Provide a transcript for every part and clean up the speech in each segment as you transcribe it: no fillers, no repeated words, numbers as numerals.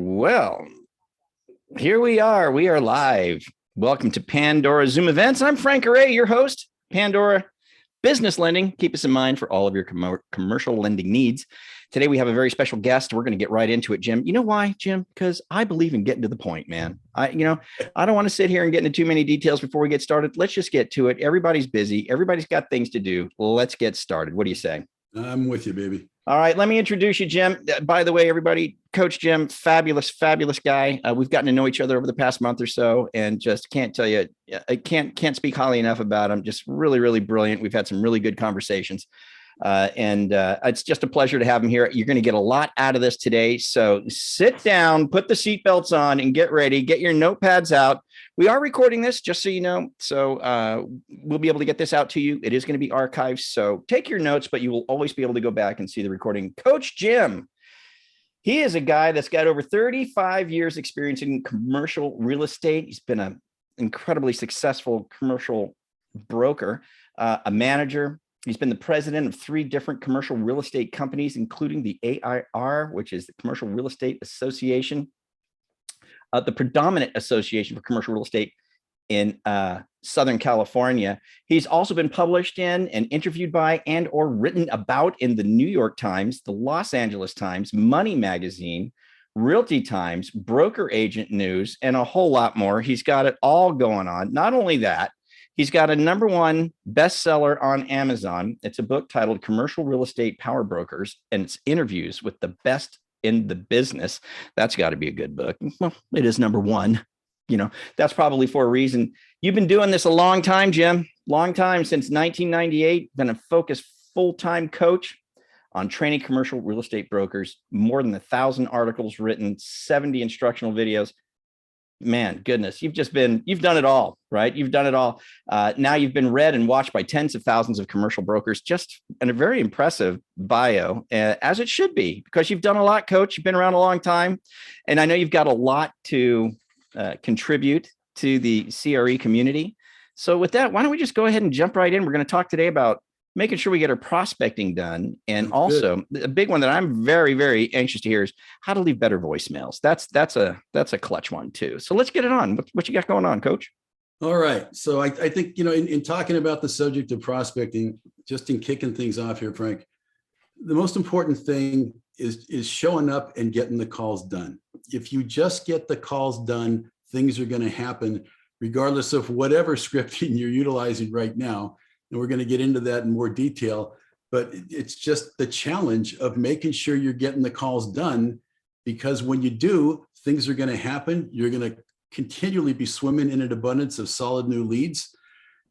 Well, here we are. We are live. Welcome to Pandora Zoom Events. I'm Frank Array, your host. Pandora Business Lending. Keep us in mind for all of your commercial lending needs. Today, we have a very special guest. We're going to get right into it, Jim. You know why, Jim? Because I believe in getting to the point, man. I don't want to sit here and get into too many details before we get started. Let's just get to it. Everybody's busy. Everybody's got things to do. Let's get started. What do you say? I'm with you, baby. All right, let me introduce you, Jim. By the way, everybody, Coach Jim, fabulous guy. We've gotten to know each other over the past month or so, and just can't tell you, I can't speak highly enough about him. Just really brilliant. We've had some really good conversations, and it's just a pleasure to have him here. You're going to get a lot out of this today, so sit down, put the seatbelts on, and get ready. Get your notepads out. We are recording this, just so you know, so we'll be able to get this out to you. It is going to be archived, so take your notes, but you will always be able to go back and see the recording. Coach Jim, he is a guy that's got over 35 years experience in commercial real estate. He's been an incredibly successful commercial broker, a manager. He's been the president of 3 different commercial real estate companies, including the AIR, which is the Commercial Real Estate Association. The predominant association for commercial real estate in Southern California. He's also been published in and interviewed by and or written about in the New York Times, the Los Angeles Times, Money Magazine, Realty Times, Broker Agent News, and a whole lot more. He's got it all going on. Not only that, he's got a #1 bestseller on Amazon. It's a book titled Commercial Real Estate Power Brokers, and it's interviews with the best in the business. That's got to be a good book. Well, it is #1. That's probably for a reason. You've been doing this a long time, Jim. Long time, since 1998. Been a focused full-time coach on training commercial real estate brokers. More than 1,000 articles written, 70 instructional videos. Man, goodness, you've done it all, right? You've done it all. Now you've been read and watched by tens of thousands of commercial brokers, just in a very impressive bio, as it should be, because you've done a lot, Coach. You've been around a long time, and I know you've got a lot to contribute to the CRE community. So with that, why don't we just go ahead and jump right in? We're going to talk today about making sure we get our prospecting done. And also a big one that I'm very anxious to hear is how to leave better voicemails. That's a clutch one too. So let's get it on. What you got going on, Coach? All right. So I think, in talking about the subject of prospecting, just in kicking things off here, Frank, the most important thing is showing up and getting the calls done. If you just get the calls done, things are going to happen regardless of whatever scripting you're utilizing right now. And we're going to get into that in more detail, but it's just the challenge of making sure you're getting the calls done, because when you do, things are going to happen. You're going to continually be swimming in an abundance of solid new leads.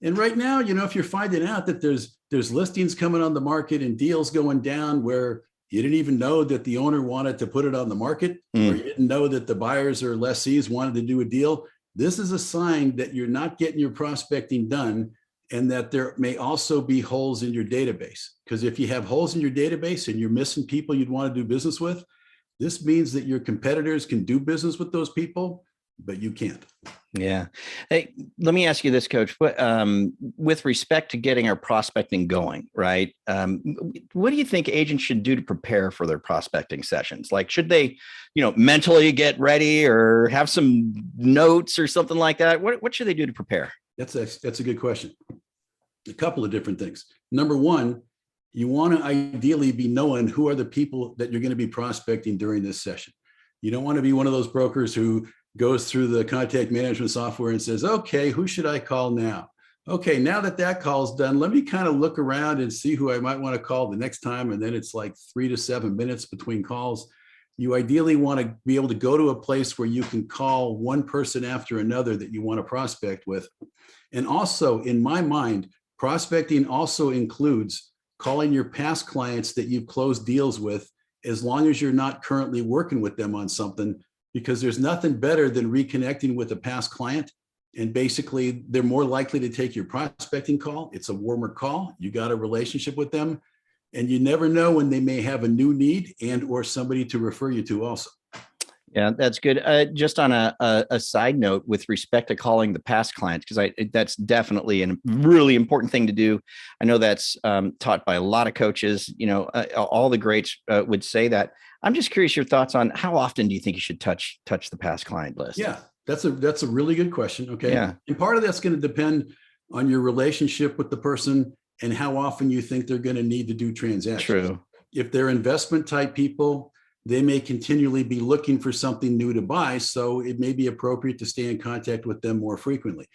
And right now, if you're finding out that there's listings coming on the market and deals going down where you didn't even know that the owner wanted to put it on the market, or you didn't know that the buyers or lessees wanted to do a deal, this is a sign that you're not getting your prospecting done, and that there may also be holes in your database. Because if you have holes in your database and you're missing people you'd want to do business with, this means that your competitors can do business with those people, but you can't. Yeah. Hey, let me ask you this, Coach. With respect to getting our prospecting going, right? What do you think agents should do to prepare for their prospecting sessions? Like, should they, mentally get ready or have some notes or something like that? What should they do to prepare? That's a good question. A couple of different things. #1, you want to ideally be knowing who are the people that you're going to be prospecting during this session. You don't want to be one of those brokers who goes through the contact management software and says, okay, who should I call now? Okay, now that call's done, let me kind of look around and see who I might want to call the next time. And then it's like 3 to 7 minutes between calls. You ideally want to be able to go to a place where you can call one person after another that you want to prospect with. And also, in my mind, prospecting also includes calling your past clients that you've closed deals with, as long as you're not currently working with them on something, because there's nothing better than reconnecting with a past client. And basically, they're more likely to take your prospecting call. It's a warmer call. You got a relationship with them, and you never know when they may have a new need and or somebody to refer you to also. Yeah, that's good. Just on a side note with respect to calling the past clients, because that's definitely a really important thing to do. I know that's taught by a lot of coaches. All the greats would say that. I'm just curious your thoughts on how often do you think you should touch the past client list? Yeah, that's a really good question. Okay. Yeah. And part of that's going to depend on your relationship with the person and how often you think they're going to need to do transactions. True. If they're investment type people, they may continually be looking for something new to buy. So it may be appropriate to stay in contact with them more frequently.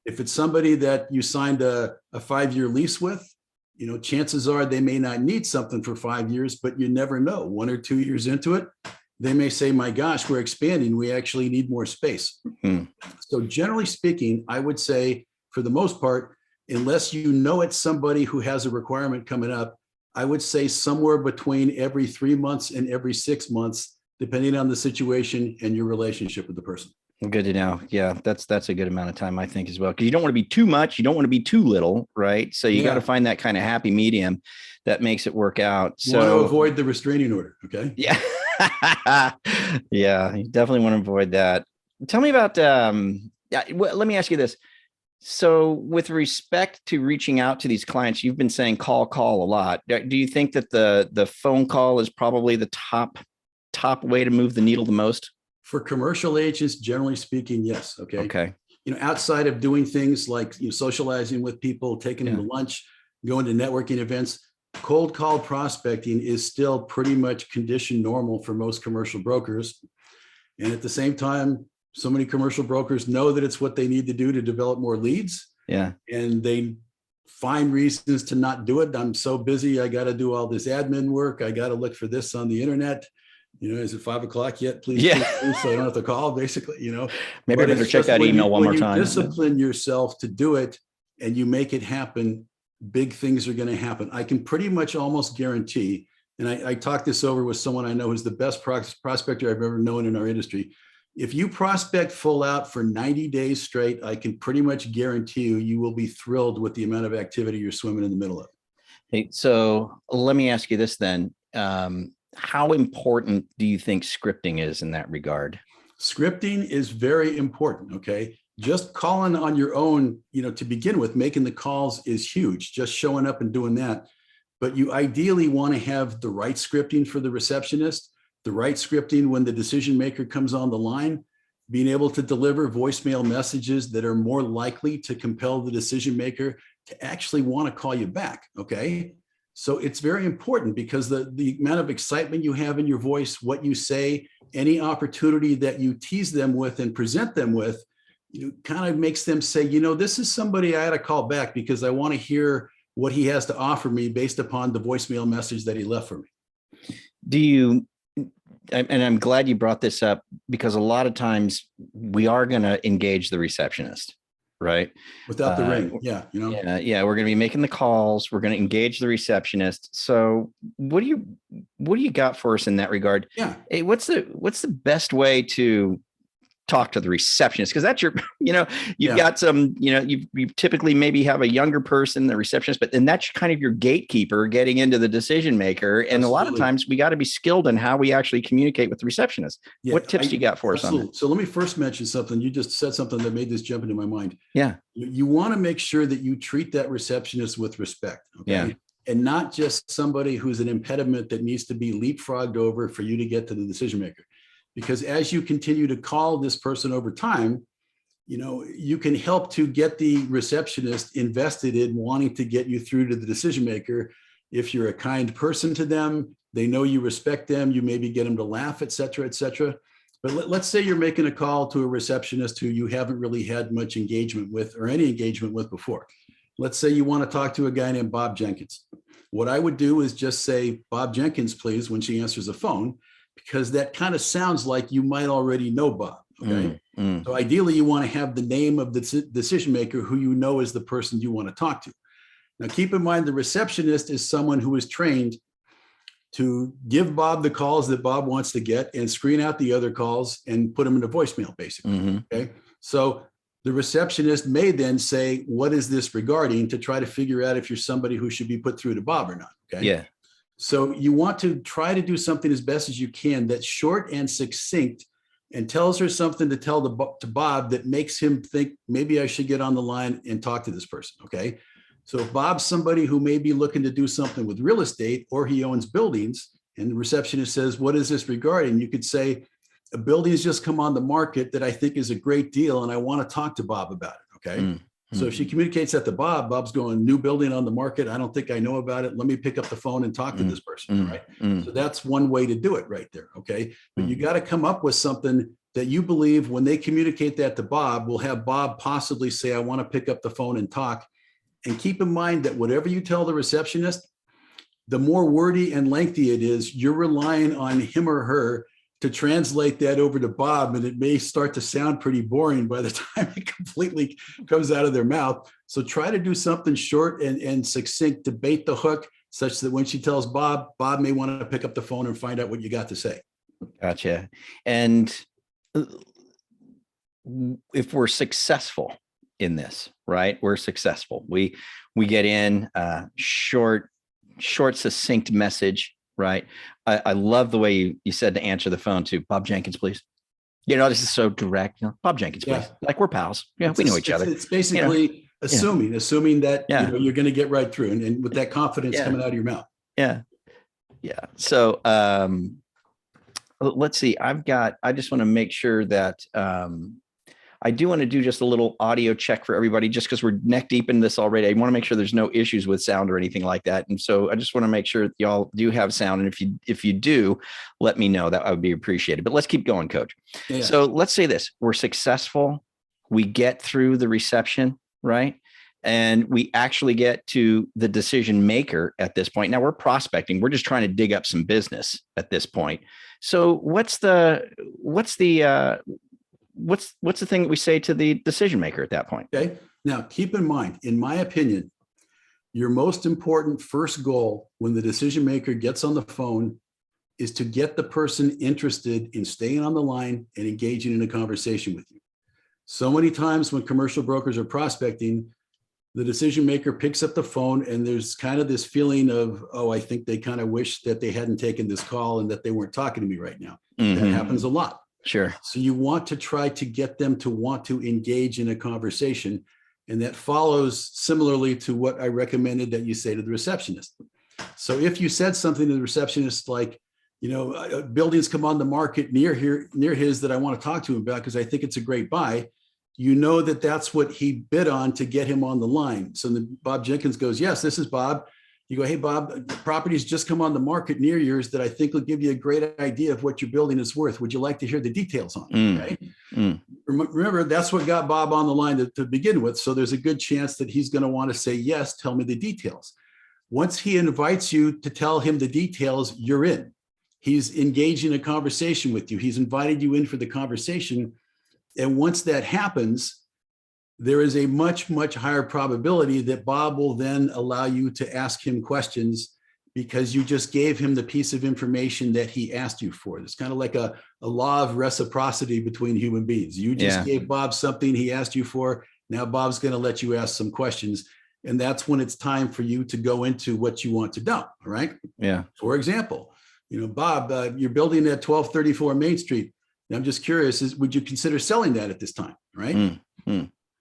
If it's somebody that you signed a 5-year lease with, chances are they may not need something for 5 years, but you never know. 1 or 2 years into it, they may say, my gosh, we're expanding. We actually need more space. So generally speaking, I would say for the most part, unless it's somebody who has a requirement coming up, I would say somewhere between every 3 months and every 6 months, depending on the situation and your relationship with the person. Good to know. Yeah, that's a good amount of time, I think, as well. Because you don't want to be too much, you don't want to be too little, right? So you got to find that kind of happy medium that makes it work out. So you want to avoid the restraining order. Okay. Yeah. Yeah, you definitely want to avoid that. Tell me about let me ask you this. So with respect to reaching out to these clients, you've been saying call a lot. Do you think that the phone call is probably the top way to move the needle the most? For commercial agents, generally speaking, yes. Okay. Okay. Outside of doing things like socializing with people, taking them to lunch, going to networking events, cold call prospecting is still pretty much condition normal for most commercial brokers. And at the same time, so many commercial brokers know that it's what they need to do to develop more leads. Yeah. And they find reasons to not do it. I'm so busy. I got to do all this admin work. I got to look for this on the internet. Is it 5 o'clock yet? Please, please, so I don't have to call, basically, Maybe I better check that email one more time. Discipline yourself to do it and you make it happen, big things are going to happen. I can pretty much almost guarantee, and I talked this over with someone I know who's the best prospector I've ever known in our industry. If you prospect full out for 90 days straight, I can pretty much guarantee you will be thrilled with the amount of activity you're swimming in the middle of. Hey, so let me ask you this then. How important do you think scripting is in that regard? Scripting is very important. Okay. Just calling on your own, to begin with, making the calls is huge. Just showing up and doing that. But you ideally want to have the right scripting for the receptionist, the right scripting when the decision maker comes on the line, being able to deliver voicemail messages that are more likely to compel the decision maker to actually want to call you back. Okay. So it's very important because the amount of excitement you have in your voice, what you say, any opportunity that you tease them with and present them with, kind of makes them say, this is somebody I had to call back because I want to hear what he has to offer me based upon the voicemail message that he left for me. And I'm glad you brought this up because a lot of times we are going to engage the receptionist, right? Without the ring. Yeah. Yeah. We're going to be making the calls. We're going to engage the receptionist. So what do you got for us in that regard? Yeah. Hey, what's the best way to talk to the receptionist? Because that's your, you've got some, you typically maybe have a younger person, the receptionist, and that's kind of your gatekeeper getting into the decision maker. And Absolutely. A lot of times we got to be skilled in how we actually communicate with the receptionist. Yeah, what tips you got for us on that? So let me first mention something. You just said something that made this jump into my mind. Yeah. You want to make sure that you treat that receptionist with respect. Okay. Yeah. And not just somebody who's an impediment that needs to be leapfrogged over for you to get to the decision maker. Because as you continue to call this person over time, you can help to get the receptionist invested in wanting to get you through to the decision maker. If you're a kind person to them, they know you respect them, you maybe get them to laugh, et cetera, et cetera. But let's say you're making a call to a receptionist who you haven't really had much engagement with or any engagement with before. Let's say you want to talk to a guy named Bob Jenkins. What I would do is just say, Bob Jenkins, please, when she answers the phone, because that kind of sounds like you might already know Bob. Okay. So ideally you want to have the name of the decision maker who you know is the person you want to talk to. Now, keep in mind, the receptionist is someone who is trained to give Bob the calls that Bob wants to get and screen out the other calls and put them into voicemail, basically. Okay. So the receptionist may then say, what is this regarding, to try to figure out if you're somebody who should be put through to Bob or not. Okay. Yeah. So you want to try to do something as best as you can that's short and succinct and tells her something to tell to Bob that makes him think maybe I should get on the line and talk to this person. Okay. So if Bob's somebody who may be looking to do something with real estate, or he owns buildings, and the receptionist says, what is this regarding? You could say, a building has just come on the market that I think is a great deal, and I want to talk to Bob about it. Okay. Mm-hmm. So if she communicates that to Bob, Bob's going, new building on the market. I don't think I know about it. Let me pick up the phone and talk to this person. Right. So that's one way to do it right there. Okay. But you got to come up with something that you believe when they communicate that to Bob, will have Bob possibly say, I want to pick up the phone and talk. And keep in mind that whatever you tell the receptionist, the more wordy and lengthy it is, you're relying on him or her to translate that over to Bob, and it may start to sound pretty boring by the time it completely comes out of their mouth. So try to do something short and succinct to bait the hook, such that when she tells Bob, Bob may want to pick up the phone and find out what you got to say. Gotcha. And if we're successful in this, right? We're successful. We get in short, succinct message, right? I love the way you said to answer the phone to Bob Jenkins, please. You know, this is so direct. You know, Bob Jenkins, please. Like we're pals. Yeah, we know each other. It's basically assuming that you know, you're going to get right through, and with that confidence coming out of your mouth. Yeah. So let's see. I just want to make sure that I do want to do just a little audio check for everybody, just because we're neck deep in this already. I want to make sure there's no issues with sound or anything like that. And so I just want to make sure that y'all do have sound. And if you do, let me know. That would be appreciated. But let's keep going, Coach. Yeah. So let's say this: we're successful. We get through the reception, right? And we actually get to the decision maker at this point. Now we're prospecting. We're just trying to dig up some business at this point. So what's the thing that we say to the decision maker at that point? Okay. Now, keep in mind, in my opinion, your most important first goal when the decision maker gets on the phone is to get the person interested in staying on the line and engaging in a conversation with you. So many times when commercial brokers are prospecting, the decision maker picks up the phone and there's kind of this feeling of, oh, I think they kind of wish that they hadn't taken this call and that they weren't talking to me right now. Mm-hmm. That happens a lot. Sure. So you want to try to get them to want to engage in a conversation. And that follows similarly to what I recommended that you say to the receptionist. So if you said something to the receptionist like, you know, buildings come on the market near his that I want to talk to him about because I think it's a great buy, you know that that's what he bid on to get him on the line. So then Bob Jenkins goes, yes, this is Bob. You go, hey, Bob, properties just come on the market near yours that I think will give you a great idea of what your building is worth. Would you like to hear the details on it? Okay? Remember, that's what got Bob on the line to begin with. So there's a good chance that he's going to want to say, yes, tell me the details. Once he invites you to tell him the details, you're in. He's engaged in a conversation with you. He's invited you in for the conversation. And once that happens, there is a much, much higher probability that Bob will then allow you to ask him questions because you just gave him the piece of information that he asked you for. It's kind of like a law of reciprocity between human beings. You just gave Bob something he asked you for. Now Bob's going to let you ask some questions. And that's when it's time for you to go into what you want to know. All right. Yeah. For example, you know, Bob, you're building at 1234 Main Street. And I'm just curious, would you consider selling that at this time? Right.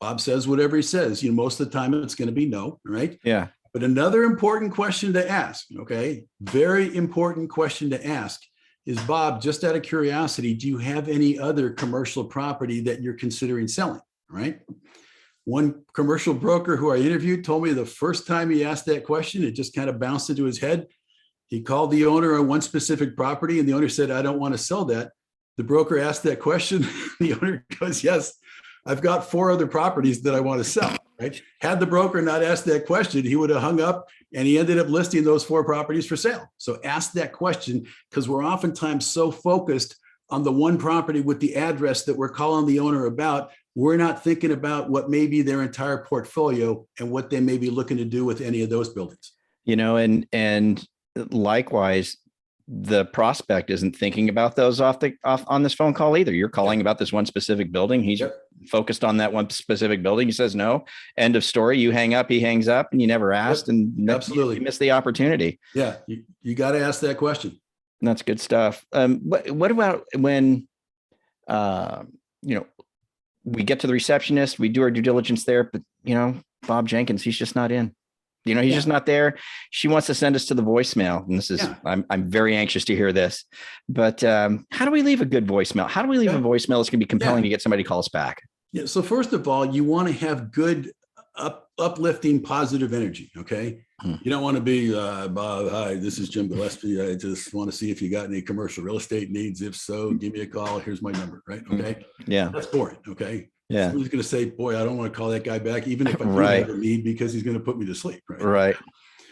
Bob says whatever he says. You know, most of the time it's going to be no. Right. Yeah. But another important question to ask, okay, very important question to ask is, Bob, just out of curiosity, do you have any other commercial property that you're considering selling? Right. One commercial broker who I interviewed told me the first time he asked that question, it just kind of bounced into his head. He called the owner on one specific property and the owner said, I don't want to sell that. The broker asked that question. The owner goes, yes, I've got 4 other properties that I want to sell. Right? Had the broker not asked that question, he would have hung up and he ended up listing those 4 properties for sale. So ask that question because we're oftentimes so focused on the one property with the address that we're calling the owner about. We're not thinking about what may be their entire portfolio and what they may be looking to do with any of those buildings. You know, and likewise, the prospect isn't thinking about those off on this phone call either. You're calling about this one specific building. He's focused on that one specific building. He says no. End of story. You hang up. He hangs up, and you never asked, and absolutely you missed the opportunity. Yeah, you got to ask that question. That's good stuff. What about when uh, you know, we get to the receptionist, we do our due diligence there, but Bob Jenkins, he's just not in. He's just not there. She wants to send us to the voicemail. And this is, I'm very anxious to hear this, but how do we leave a good voicemail? How do we leave a voicemail that's going to be compelling to get somebody to call us back? Yeah. So first of all, you want to have good, uplifting, positive energy. Okay. You don't want to be, Bob, hi, this is Jim Gillespie. I just want to see if you got any commercial real estate needs. If so, give me a call. Here's my number. Right. Okay. Yeah. That's boring. Okay. Yeah. Somebody's going to say, boy, I don't want to call that guy back, even if I do have a need, because he's going to put me to sleep. Right. Right.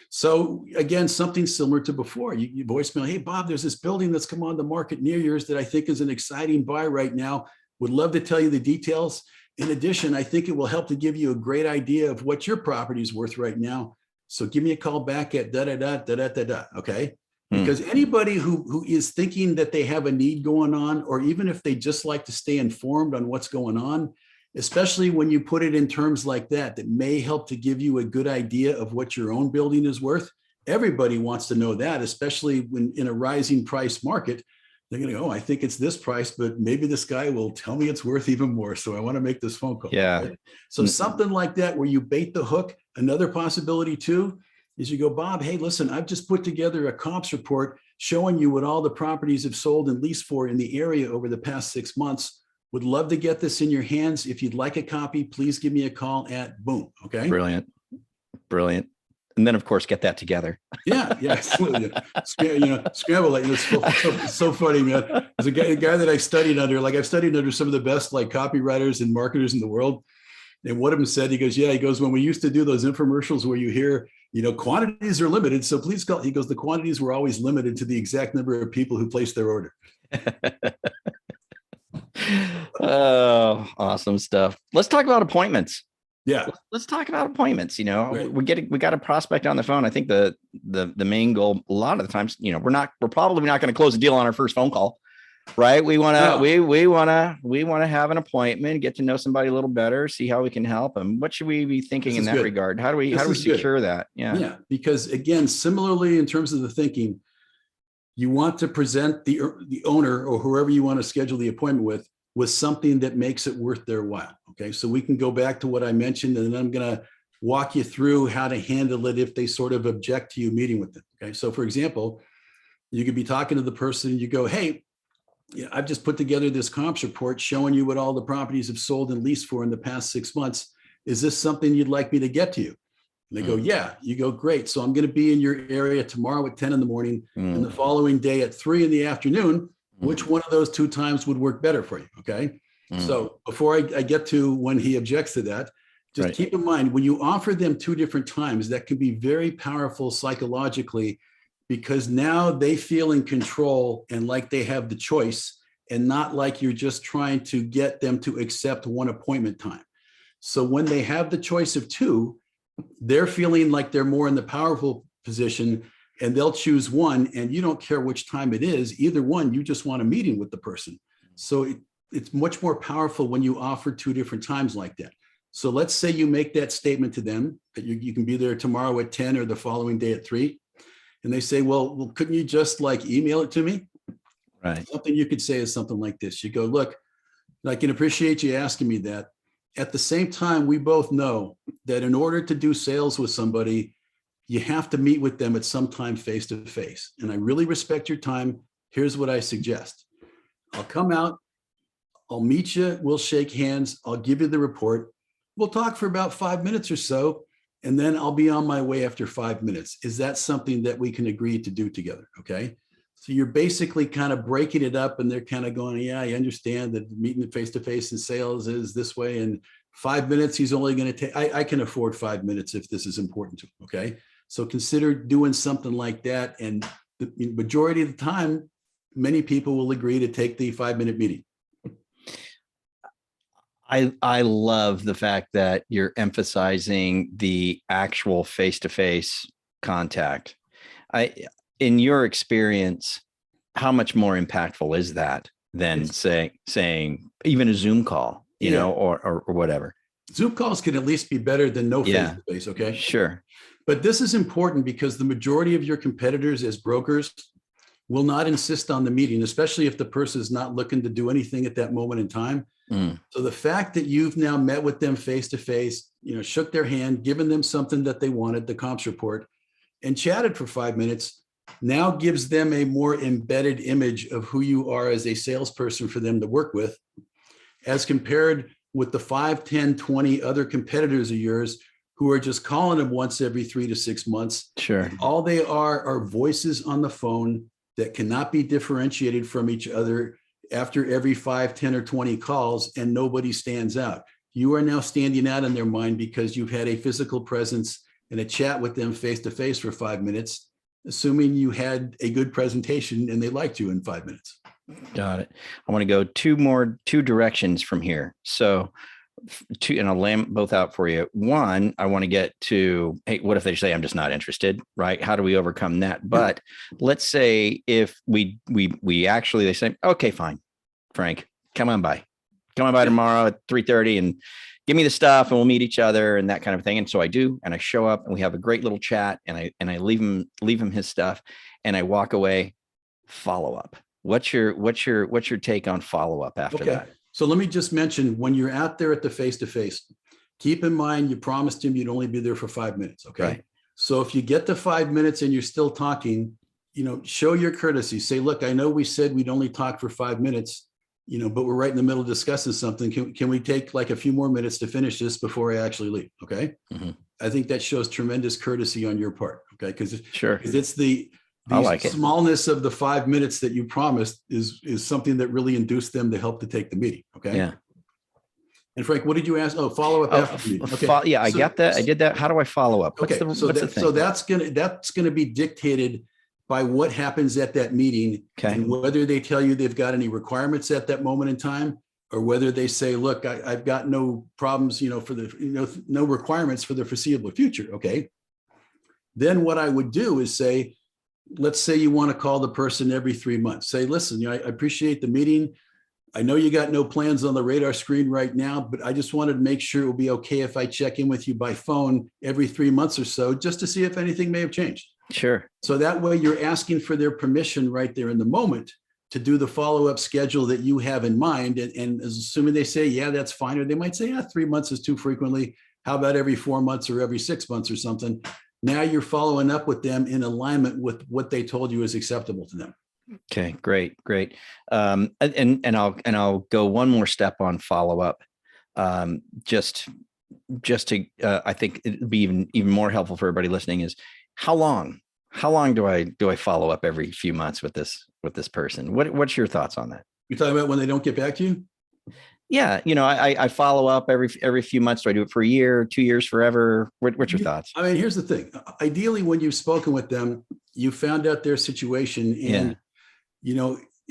So again, something similar to before. You voicemail, hey, Bob, there's this building that's come on the market near yours that I think is an exciting buy right now. Would love to tell you the details. In addition, I think it will help to give you a great idea of what your property is worth right now. So give me a call back at da-da-da. Okay. Because anybody who is thinking that they have a need going on, or even if they just like to stay informed on what's going on, especially when you put it in terms like that may help to give you a good idea of what your own building is worth. Everybody wants to know that, especially when in a rising price market, they're going to go, oh, I think it's this price, but maybe this guy will tell me it's worth even more. So I want to make this phone call. Yeah. Right? So something like that, where you bait the hook. Another possibility too, is you go, Bob, hey, listen, I've just put together a comps report showing you what all the properties have sold and leased for in the area over the past 6 months. Would love to get this in your hands. If you'd like a copy, please give me a call at boom. Okay. Brilliant. And then of course, get that together. Yeah. Scramble it. It's so funny, man. There's a guy that I studied under, I've studied under some of the best copywriters and marketers in the world. And one of them said, he goes, when we used to do those infomercials where you hear, quantities are limited. So please call. He goes, the quantities were always limited to the exact number of people who placed their order. Oh, awesome stuff. Let's talk about appointments. Yeah. Let's talk about appointments. Right. We got a prospect on the phone. I think the main goal, a lot of the times, we're probably not going to close a deal on our first phone call, right? We want to have an appointment, get to know somebody a little better, see how we can help them. What should we be thinking in that regard? How do we secure that? Yeah. Because again, similarly, in terms of the thinking, you want to present the owner or whoever you want to schedule the appointment with something that makes it worth their while. Okay. So we can go back to what I mentioned, and then I'm going to walk you through how to handle it if they sort of object to you meeting with them. Okay. So for example, you could be talking to the person, you go, hey, I've just put together this comps report showing you what all the properties have sold and leased for in the past 6 months. Is this something you'd like me to get to you? And they go, yeah. You go, great. So I'm going to be in your area tomorrow at 10 in the morning and the following day at 3 in the afternoon. Which one of those 2 times would work better for you? Okay. So before I get to when he objects to that, just keep in mind, when you offer them 2 different times, that can be very powerful psychologically, because now they feel in control and like they have the choice, and not like you're just trying to get them to accept one appointment time. So when they have the choice of 2, they're feeling like they're more in the powerful position, and they'll choose one, and you don't care which time it is, either one, you just want a meeting with the person. So it's much more powerful when you offer 2 different times like that. So let's say you make that statement to them that you can be there tomorrow at 10 or the following day at 3. And they say, well, couldn't you just email it to me? Right. Something you could say is something like this. You go, look, I can appreciate you asking me that. At the same time, we both know that in order to do sales with somebody, you have to meet with them at some time face to face. And I really respect your time. Here's what I suggest. I'll come out, I'll meet you, we'll shake hands, I'll give you the report. We'll talk for about 5 minutes or so, and then I'll be on my way after 5 minutes. Is that something that we can agree to do together? Okay. So you're basically kind of breaking it up, and they're kind of going, yeah, I understand that meeting face to face in sales is this way. And 5 minutes, he's only going to take, I can afford 5 minutes if this is important to him. Okay. So consider doing something like that. And the majority of the time, many people will agree to take the 5-minute meeting. I love the fact that you're emphasizing the actual face-to-face contact. In your experience, how much more impactful is that than saying even a Zoom call, or whatever? Zoom calls can at least be better than no face-to-face. Okay. Sure. But this is important because the majority of your competitors as brokers will not insist on the meeting, especially if the person is not looking to do anything at that moment in time. So the fact that you've now met with them face to face, shook their hand, given them something that they wanted, the comps report, and chatted for 5 minutes, now gives them a more embedded image of who you are as a salesperson for them to work with, as compared with the 5, 10, 20 other competitors of yours who are just calling them once every 3 to 6 months. Sure. All they are voices on the phone that cannot be differentiated from each other after every 5, 10, or 20 calls, and nobody stands out. You are now standing out in their mind because you've had a physical presence and a chat with them face to face for 5 minutes, assuming you had a good presentation and they liked you in 5 minutes. Got it. I want to go two directions from here. So and I'll lay them both out for you. One, I want to get to, hey, what if they say, I'm just not interested, right? How do we overcome that? But let's say if we actually, they say, okay, fine, Frank, come on by tomorrow at 3:30 and give me the stuff and we'll meet each other and that kind of thing. And so I do, and I show up and we have a great little chat and I leave him his stuff and I walk away. Follow up. What's your take on follow up after that? So let me just mention, when you're out there at the face-to-face, keep in mind, you promised him you'd only be there for 5 minutes. Okay. Right. So if you get to 5 minutes and you're still talking, show your courtesy. Say, look, I know we said we'd only talk for 5 minutes, but we're right in the middle of discussing something. Can we take like a few more minutes to finish this before I actually leave? Okay. Mm-hmm. I think that shows tremendous courtesy on your part. Okay. Because it's the smallness of the 5 minutes that you promised is something that really induced them to help to take the meeting. Okay. Yeah. And Frank, what did you ask? Oh, follow up after the meeting. Okay. I got that. I did that. How do I follow up? What's the thing? So that's gonna be dictated by what happens at that meeting, and whether they tell you they've got any requirements at that moment in time, or whether they say, look, I've got no problems, for the no requirements for the foreseeable future. Okay. Then what I would do is say, let's say you want to call the person every 3 months. Say, listen, I appreciate the meeting. I know you got no plans on the radar screen right now, but I just wanted to make sure it will be okay if I check in with you by phone every 3 months or so, just to see if anything may have changed. Sure. So that way you're asking for their permission right there in the moment to do the follow-up schedule that you have in mind. And assuming they say, yeah, that's fine. Or they might say, 3 months is too frequently. How about every 4 months or every 6 months or something? Now you're following up with them in alignment with what they told you is acceptable to them. Okay, great. And I'll go one more step on follow up. Just to I think it'd be even more helpful for everybody listening is how long do I follow up every few months with this person? What's your thoughts on that? You're talking about when they don't get back to you? Yeah, I follow up every few months. Do I do it for a year, 2 years, forever? What's your thoughts? I mean, here's the thing. Ideally, when you've spoken with them, you found out their situation, and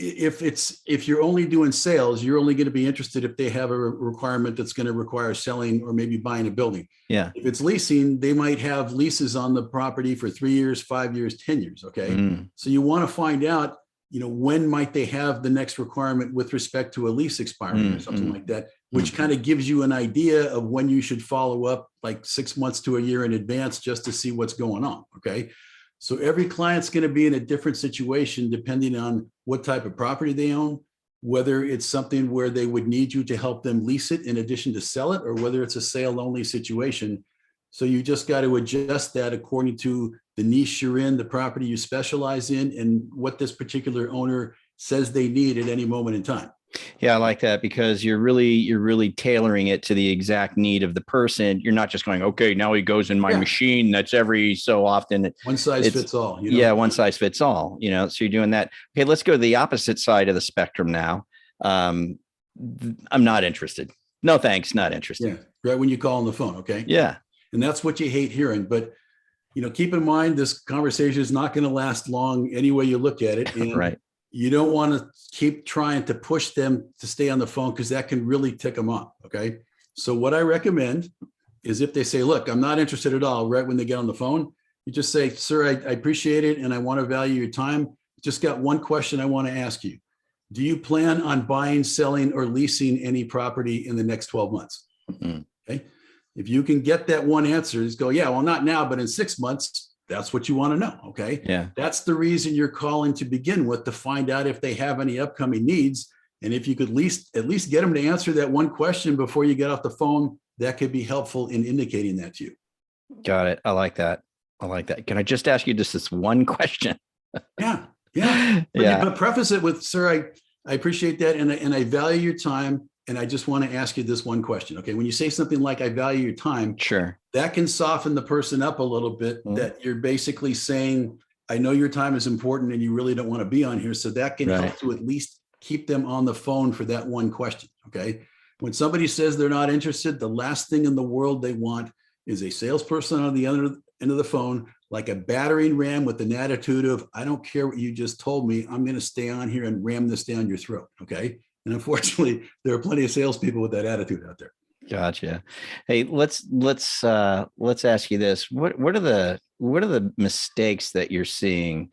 if you're only doing sales, you're only going to be interested if they have a requirement that's going to require selling or maybe buying a building. Yeah. If it's leasing, they might have leases on the property for 3 years, 5 years, 10 years. Okay. So you want to find out, when might they have the next requirement with respect to a lease expiring or something like that, which kind of gives you an idea of when you should follow up, like 6 months to a year in advance, just to see what's going on. Okay. So every client's going to be in a different situation depending on what type of property they own, whether it's something where they would need you to help them lease it in addition to sell it, or whether it's a sale only situation. So you just got to adjust that according to the niche you're in, the property you specialize in, and what this particular owner says they need at any moment in time. Yeah, I like that, because you're really tailoring it to the exact need of the person. You're not just going, okay, now he goes in my machine. That's every so often. One size fits all. Yeah, one size fits all. So you're doing that. Okay, let's go to the opposite side of the spectrum now. I'm not interested. No, thanks, not interested. Yeah, right when you call on the phone. Okay. Yeah. And that's what you hate hearing. But, keep in mind, this conversation is not going to last long any way you look at it. And right. You don't want to keep trying to push them to stay on the phone, because that can really tick them off. Okay. So what I recommend is, if they say, look, I'm not interested at all, right when they get on the phone, you just say, sir, I appreciate it, and I want to value your time. Just got one question I want to ask you. Do you plan on buying, selling, or leasing any property in the next 12 months? Okay. If you can get that one answer, just go, yeah, well, not now, but in 6 months, that's what you want to know. Okay. Yeah. That's the reason you're calling to begin with, to find out if they have any upcoming needs. And if you could at least get them to answer that one question before you get off the phone, that could be helpful in indicating that to you. Got it. I like that. I like that. Can I just ask you just this one question? Yeah. Yeah. Yeah. But preface it with, sir, I appreciate that. And I value your time. And I just want to ask you this one question. Okay. When you say something like, I value your time, Sure. that can soften the person up a little bit, that you're basically saying, I know your time is important and you really don't want to be on here. So that can help to at least keep them on the phone for that one question. Okay. When somebody says they're not interested, the last thing in the world they want is a salesperson on the other end of the phone, like a battering ram with an attitude of, I don't care what you just told me. I'm going to stay on here and ram this down your throat. Okay. And unfortunately, there are plenty of salespeople with that attitude out there. Gotcha. Hey, let's ask you this. What are the mistakes that you're seeing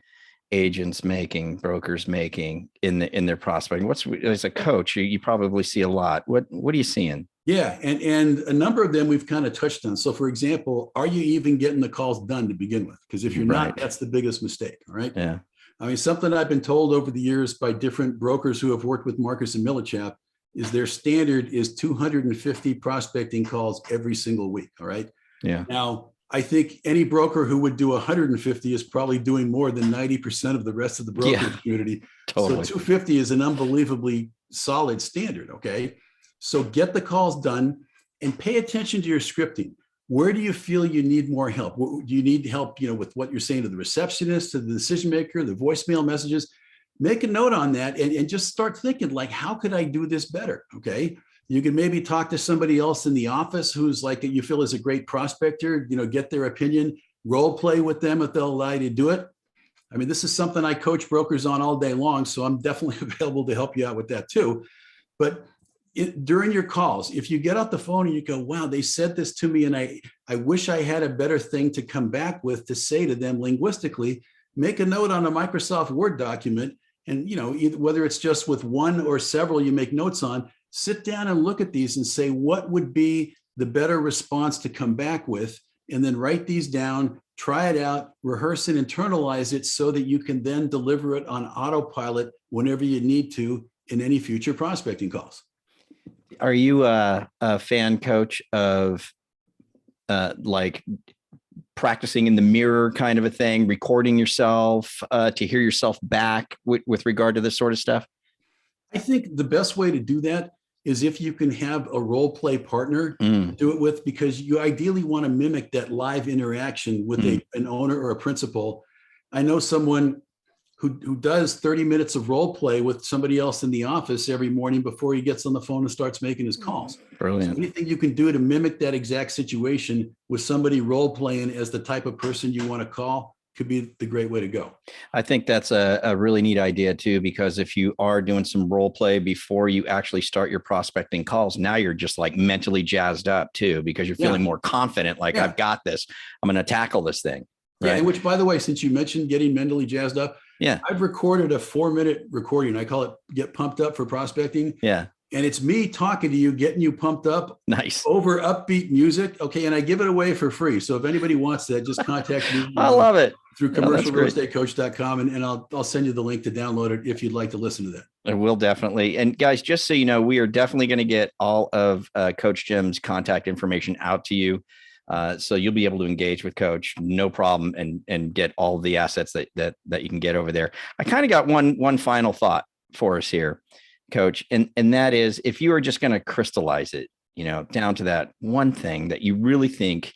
agents making, brokers making in their prospecting? As a coach, you probably see a lot. What are you seeing? Yeah, and a number of them we've kind of touched on. So for example, are you even getting the calls done to begin with? Because if you're not, that's the biggest mistake. All right. Yeah. I mean, something I've been told over the years by different brokers who have worked with Marcus and Millichap is their standard is 250 prospecting calls every single week. All right. Yeah. Now, I think any broker who would do 150 is probably doing more than 90% of the rest of the broker community. Totally. So 250 is an unbelievably solid standard. Okay. So get the calls done and pay attention to your scripting. Where do you feel you need more help? Do you need help, with what you're saying to the receptionist, to the decision maker, the voicemail messages? Make a note on that and just start thinking, like, how could I do this better? Okay. You can maybe talk to somebody else in the office who's like, you feel is a great prospector, get their opinion, role play with them if they'll allow you to do it. I mean, this is something I coach brokers on all day long, so I'm definitely available to help you out with that too. But during your calls, if you get off the phone and you go, wow, they said this to me and I wish I had a better thing to come back with to say to them linguistically, make a note on a Microsoft Word document. And, whether it's just with one or several you make notes on, sit down and look at these and say, what would be the better response to come back with? And then write these down, try it out, rehearse and internalize it so that you can then deliver it on autopilot whenever you need to in any future prospecting calls. Are you a fan, coach, of like practicing in the mirror kind of a thing, recording yourself to hear yourself back with regard to this sort of stuff? I think the best way to do that is if you can have a role play partner to do it with, because you ideally want to mimic that live interaction with an owner or a principal. I know someone who does 30 minutes of role play with somebody else in the office every morning before he gets on the phone and starts making his calls. Brilliant. So anything you can do to mimic that exact situation with somebody role playing as the type of person you want to call could be the great way to go. I think that's a really neat idea too, because if you are doing some role play before you actually start your prospecting calls, now you're just like mentally jazzed up too, because you're feeling more confident. Like I've got this, I'm going to tackle this thing. Right? Yeah, and which, by the way, since you mentioned getting mentally jazzed up, I've recorded a 4-minute recording. I call it Get Pumped Up for Prospecting. Yeah. And it's me talking to you, getting you pumped up. Nice. Over upbeat music. Okay. And I give it away for free. So if anybody wants that, just contact me. I love it. Through commercialrealestatecoach.com. And I'll send you the link to download it if you'd like to listen to that. I will definitely. And guys, just so you know, we are definitely going to get all of Coach Jim's contact information out to you. So you'll be able to engage with Coach, no problem, and get all the assets that you can get over there. I kind of got one final thought for us here, Coach, and that is, if you are just going to crystallize it, down to that one thing that you really think,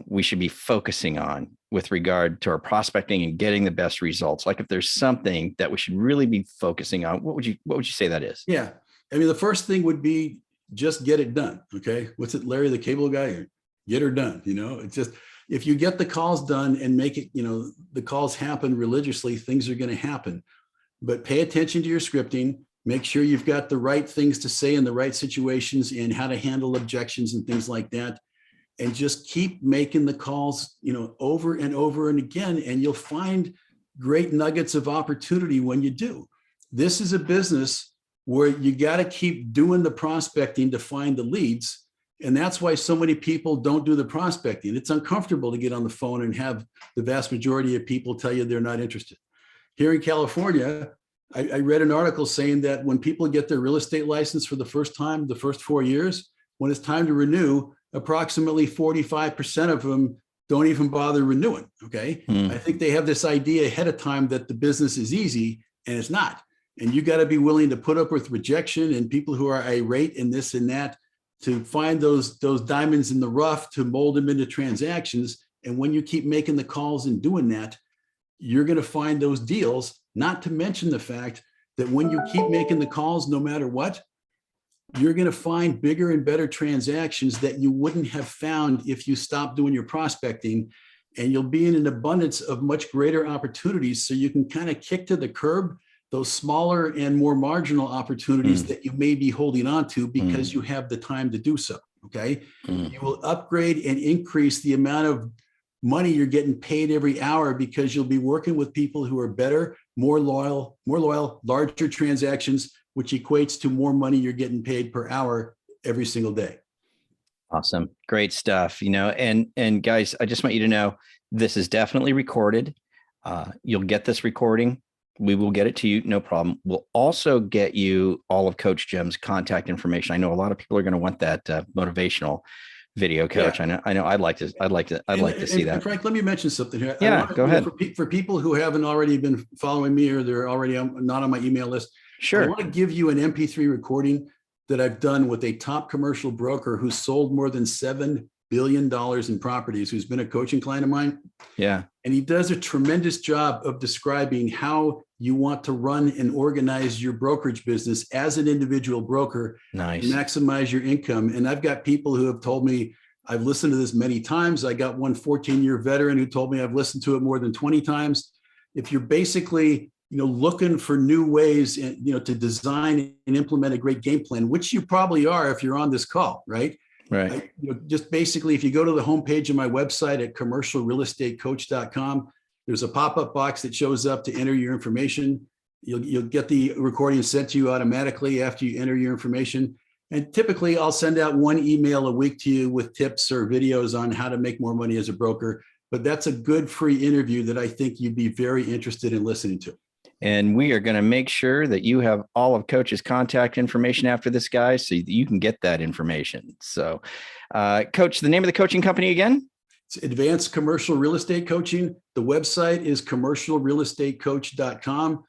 we should be focusing on with regard to our prospecting and getting the best results. Like if there's something that we should really be focusing on, what would you say that is? Yeah. I mean, the first thing would be just get it done. Okay. What's it, Larry the Cable Guy? Get her done. It's just, if you get the calls done and make it, the calls happen religiously, things are going to happen. But pay attention to your scripting, make sure you've got the right things to say in the right situations and how to handle objections and things like that. And just keep making the calls, over and over and again, and you'll find great nuggets of opportunity when you do. This is a business where you got to keep doing the prospecting to find the leads. And that's why so many people don't do the prospecting. It's uncomfortable to get on the phone and have the vast majority of people tell you they're not interested. Here in California, I read an article saying that when people get their real estate license for the first time, the first 4 years, when it's time to renew, approximately 45% of them don't even bother renewing. Okay. I think they have this idea ahead of time that the business is easy, and it's not. And you got to be willing to put up with rejection and people who are irate and this and that, to find those diamonds in the rough, to mold them into transactions. And when you keep making the calls and doing that, you're going to find those deals, not to mention the fact that when you keep making the calls, no matter what, you're going to find bigger and better transactions that you wouldn't have found if you stopped doing your prospecting. And you'll be in an abundance of much greater opportunities. So you can kind of kick to the curb those smaller and more marginal opportunities that you may be holding on to because you have the time to do so. Okay. You will upgrade and increase the amount of money you're getting paid every hour because you'll be working with people who are better, more loyal, larger transactions, which equates to more money you're getting paid per hour every single day. Awesome. Great stuff. And guys, I just want you to know this is definitely recorded. You'll get this recording. We will get it to you. No problem. We'll also get you all of Coach Jim's contact information. I know a lot of people are going to want that motivational video, Coach. Yeah. I know. I'd like to see that. Frank, let me mention something here. Yeah, go ahead. For people who haven't already been following me, or they're already not on my email list. Sure. I want to give you an MP3 recording that I've done with a top commercial broker who sold more than $7 billion in properties, who's been a coaching client of mine. Yeah. And he does a tremendous job of describing how you want to run and organize your brokerage business as an individual broker. Nice. To maximize your income. And I've got people who have told me, I've listened to this many times. I got one 14-year veteran who told me I've listened to it more than 20 times. If you're basically, looking for new ways, to design and implement a great game plan, which you probably are if you're on this call, right? Right. Just basically, if you go to the homepage of my website at commercialrealestatecoach.com, there's a pop-up box that shows up to enter your information. You'll get the recording sent to you automatically after you enter your information. And typically, I'll send out one email a week to you with tips or videos on how to make more money as a broker. But that's a good free interview that I think you'd be very interested in listening to. And we are going to make sure that you have all of Coach's contact information after this, guys, so that you can get that information. So, Coach, the name of the coaching company again? It's Advanced Commercial Real Estate Coaching. The website is commercialrealestatecoach.com.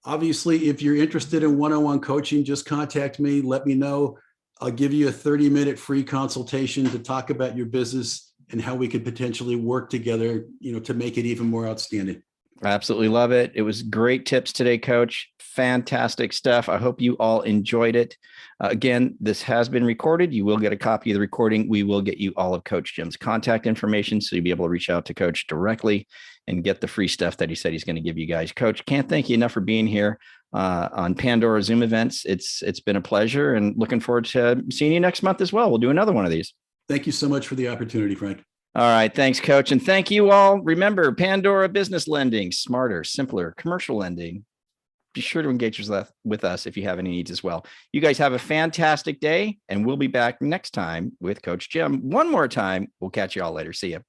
Obviously, if you're interested in one-on-one coaching, just contact me. Let me know. I'll give you a 30-minute free consultation to talk about your business and how we could potentially work together, to make it even more outstanding. I absolutely love it. It was great tips today, Coach. Fantastic stuff. I hope you all enjoyed it. Again, this has been recorded. You will get a copy of the recording. We will get you all of Coach Jim's contact information, so you'll be able to reach out to Coach directly and get the free stuff that he said he's going to give you guys. Coach, can't thank you enough for being here on Pandora Zoom events. It's been a pleasure, and looking forward to seeing you next month as well. We'll do another one of these. Thank you so much for the opportunity, Frank. All right. Thanks, Coach. And thank you all. Remember, Pandora Business Lending, smarter, simpler, commercial lending. Be sure to engage with us if you have any needs as well. You guys have a fantastic day, and we'll be back next time with Coach Jim. One more time. We'll catch you all later. See you.